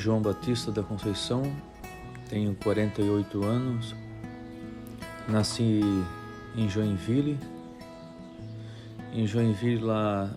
João Batista da Conceição, tenho 48 anos, nasci em Joinville. Em Joinville, lá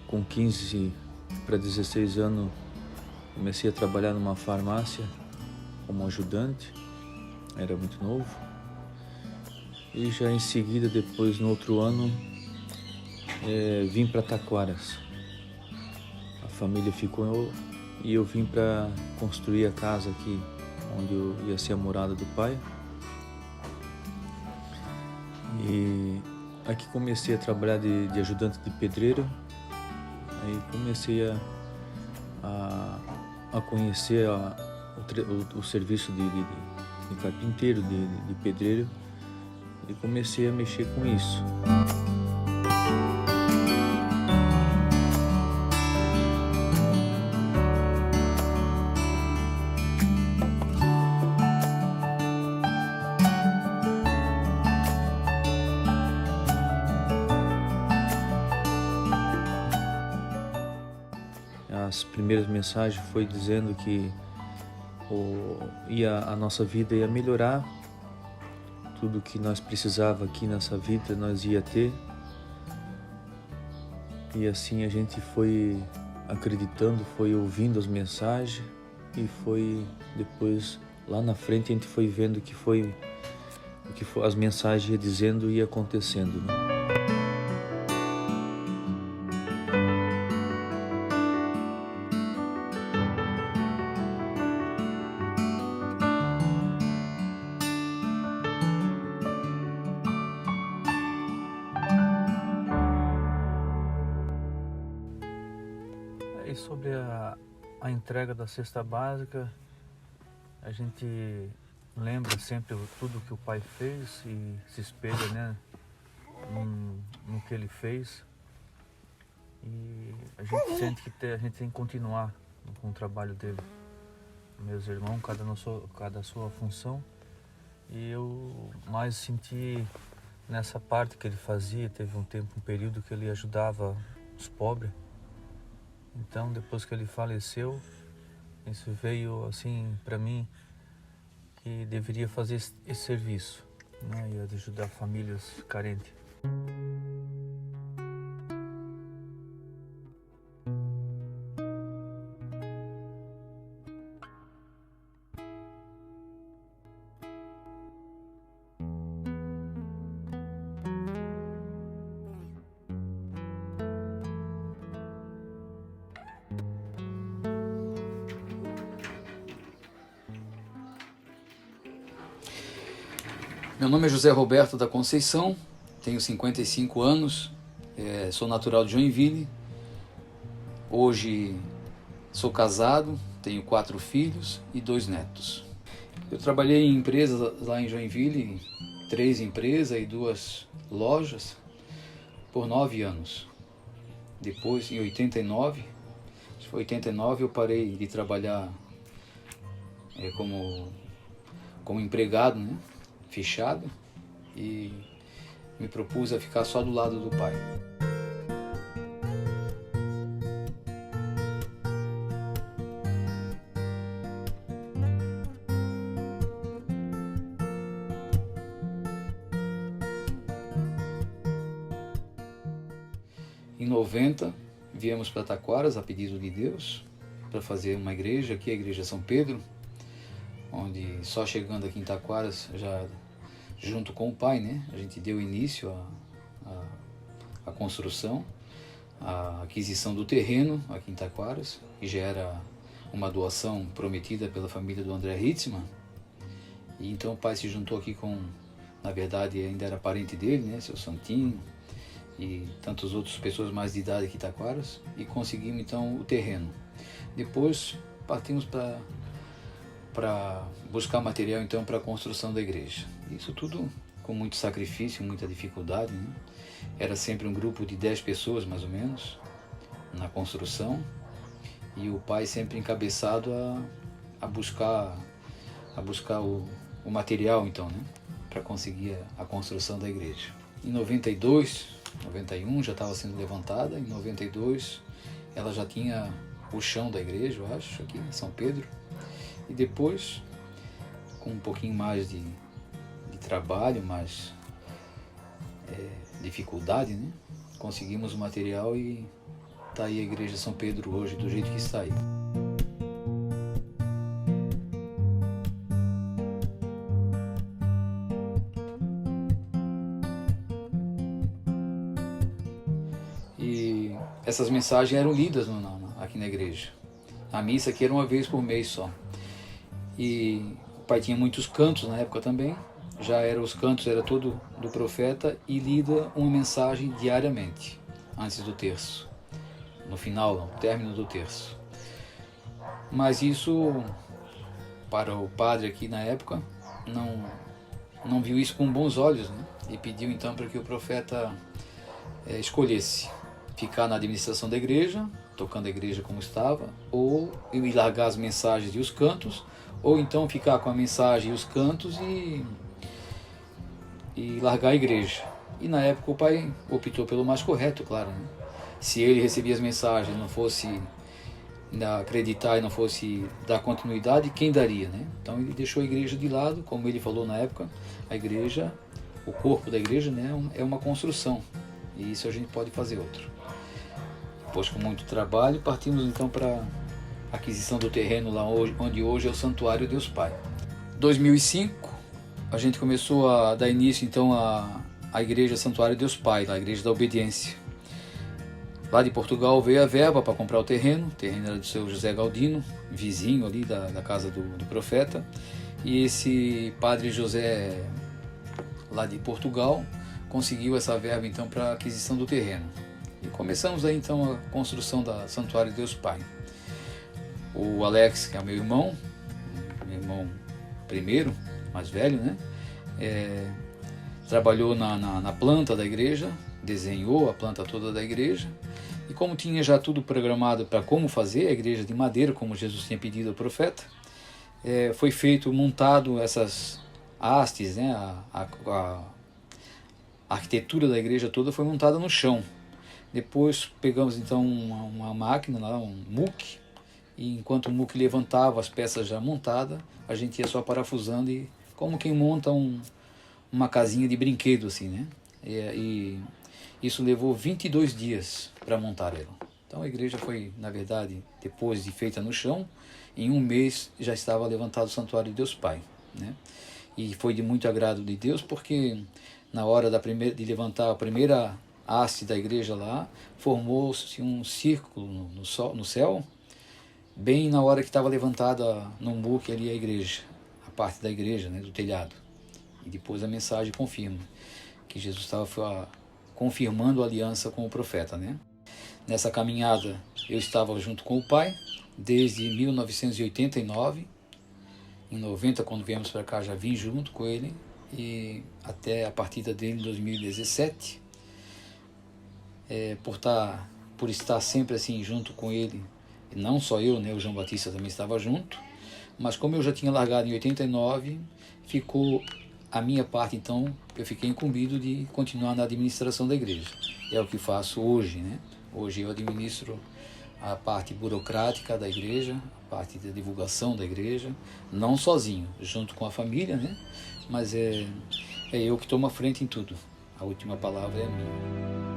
com 15 para 16 anos, comecei a trabalhar numa farmácia como ajudante, era muito novo. E já em seguida, depois no outro ano, vim para Taquaras. A família ficou e eu vim para construir a casa aqui, onde ia ser a morada do pai. E aqui comecei a trabalhar de ajudante de pedreiro. Aí comecei a conhecer o serviço de carpinteiro, de pedreiro, e comecei a mexer com isso. As primeiras mensagens foi dizendo que a nossa vida ia melhorar, tudo que nós precisava aqui nessa vida nós ia ter. E assim a gente foi acreditando, foi ouvindo as mensagens e foi depois lá na frente a gente foi vendo que foi o que as mensagens iam dizendo e ia acontecendo, né? E sobre a entrega da cesta básica, a gente lembra sempre tudo que o pai fez e se espelha, né, no que ele fez. E a gente sente que a gente tem que continuar com o trabalho dele. Meus irmãos, cada sua função. E eu mais senti nessa parte que ele fazia. Teve um período que ele ajudava os pobres. Então, depois que ele faleceu, isso veio assim para mim que deveria fazer esse serviço, né, e ajudar famílias carentes. Meu nome é José Roberto da Conceição, tenho 55 anos, sou natural de Joinville. Hoje sou casado, tenho 4 filhos e 2 netos. Eu trabalhei em empresas lá em Joinville, 3 empresas e 2 lojas, por 9 anos. Depois, em 89, eu parei de trabalhar como empregado, né? Fechado, e me propus a ficar só do lado do pai. Em 90, viemos para Taquaras a pedido de Deus para fazer uma igreja, aqui a Igreja São Pedro, onde só chegando aqui em Taquaras, já junto com o pai, né, a gente deu início à construção, à aquisição do terreno aqui em Taquaras, que já era uma doação prometida pela família do André Hitzmann. E então o pai se juntou aqui na verdade ainda era parente dele, né, seu Santinho, e tantas outras pessoas mais de idade aqui em Taquaras, e conseguimos então o terreno. Depois partimos para buscar material então para a construção da igreja. Isso tudo com muito sacrifício, muita dificuldade, né? Era sempre um grupo de 10 pessoas mais ou menos na construção, e o pai sempre encabeçado a buscar o material então, né, para conseguir a construção da igreja. Em 92, 91 já estava sendo levantada, em 92 ela já tinha o chão da igreja, eu acho, aqui em São Pedro. E depois, com um pouquinho mais de trabalho, mais dificuldade, né? Conseguimos o material e está aí a igreja São Pedro hoje do jeito que está aí. E essas mensagens eram lidas aqui na igreja. A missa aqui era uma vez por mês só. E o pai tinha muitos cantos na época também. Os cantos era todo do profeta e lida uma mensagem diariamente, antes do terço, no final, no término do terço. Mas isso, para o padre aqui na época, não viu isso com bons olhos, né? E pediu então para que o profeta escolhesse ficar na administração da igreja, tocando a igreja como estava, ou ir largar as mensagens e os cantos, ou então ficar com a mensagem e os cantos e largar a igreja. E na época o pai optou pelo mais correto, claro, né? Se ele recebia as mensagens e não fosse acreditar e não fosse dar continuidade, quem daria, né? Então ele deixou a igreja de lado, como ele falou na época, a igreja, o corpo da igreja, né, é uma construção, e isso a gente pode fazer outro. Depois, com muito trabalho, partimos então para a aquisição do terreno lá onde hoje é o Santuário Deus Pai. 2005 a gente começou a dar início então à igreja Santuário Deus Pai, a igreja da obediência. Lá de Portugal veio a verba para comprar o terreno era do seu José Galdino, vizinho ali da casa do profeta, e esse padre José lá de Portugal conseguiu essa verba então para a aquisição do terreno. E começamos aí então a construção da Santuário Deus Pai. O Alex, que é meu irmão primeiro, mais velho, né? Trabalhou na planta da igreja, desenhou a planta toda da igreja, e como tinha já tudo programado para como fazer a igreja de madeira, como Jesus tinha pedido ao profeta, foi montado essas hastes, né? A arquitetura da igreja toda foi montada no chão. Depois pegamos então uma máquina lá, um muque, e enquanto o muque levantava as peças já montadas, a gente ia só parafusando, e como quem monta uma casinha de brinquedo assim, né? E isso levou 22 dias para montar ela. Então a igreja foi, na verdade, depois de feita no chão, em um mês já estava levantado o Santuário de Deus Pai, né? E foi de muito agrado de Deus, porque na hora de levantar a primeira haste da igreja lá, formou-se um círculo no céu, bem na hora que estava levantada no muque ali a igreja, a parte da igreja, né, do telhado. E depois a mensagem confirma que Jesus estava confirmando a aliança com o profeta, né? Nessa caminhada eu estava junto com o pai desde 1989. Em 90, quando viemos para cá, já vim junto com ele, e até a partida dele em 2017. Por estar sempre assim junto com ele, e não só eu, né, o João Batista também estava junto, mas como eu já tinha largado em 89, ficou a minha parte, então eu fiquei incumbido de continuar na administração da igreja. É o que faço hoje, né? Hoje eu administro a parte burocrática da igreja, a parte da divulgação da igreja, não sozinho, junto com a família, né? Mas é eu que tomo a frente em tudo. A última palavra é minha.